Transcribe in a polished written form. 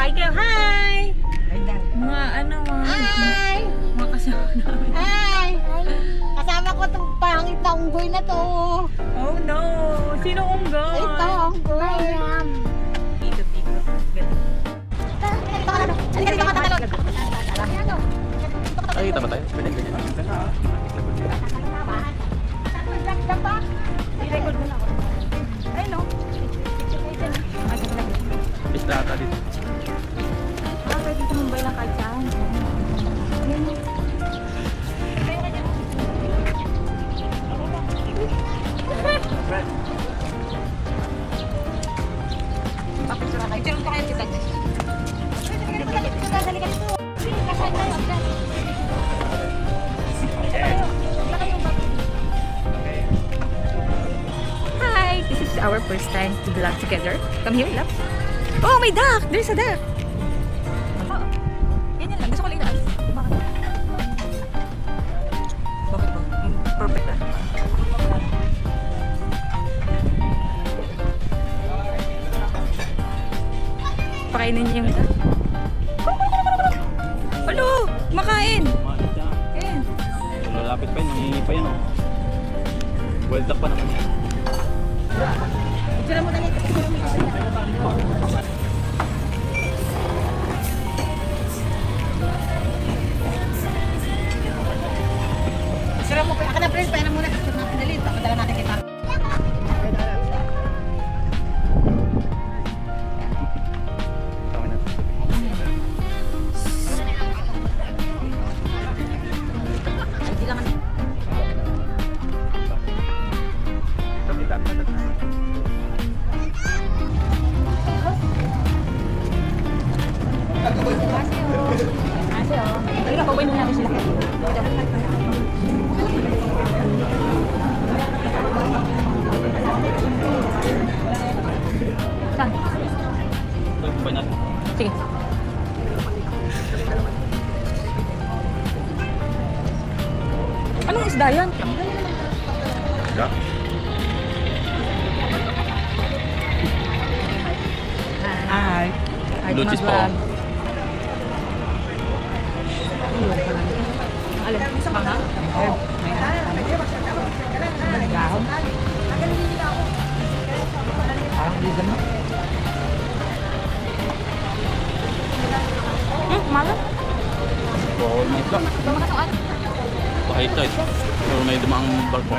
Hi kayo, hi! Mga ano, Hi! mga kasama namin. Hi! Kasama ko itong pangit na unggoy na to. Oh no! Sino unggoy? Ito, unggoy. Ikot-ikot. Ay, tama tayo. Ganyan, ganyan. I-record mo na ako. Ay, no? Isla ata dito. Pwede tumumbay lang kahit saan. Papicture ka. Picture mo kayo kita. Dali ka dito. Kasal tayo. Hi! This is our first time to vlog together. Come here, love. Oh, may duck! There's a duck! Oh, ganyan lang. Gusto ko lang na. Bakit ba? Perfect ah. Pakainin niyo yung duck. Alo! Makain! Ayan. Lalapit pa yun, nangingi pa yun. Well duck pa naman yan. Picture mo dali. Picture mo. Ako na friends. Paano muna. Picture natin dali. Papadala natin kita. Tama na. Hindi lang. Kami tayo. Kasi oh. Talaga, pabay mo natin sila. Saan? Ito pa natin. Sige. Anong isda yan? Duck? Hi. Blue cheese pa. Alin? Mga? Herb. May dahon. Parang vegan na. Malam? Bawal na isla. Baka high tide. Pero may dumaang barko.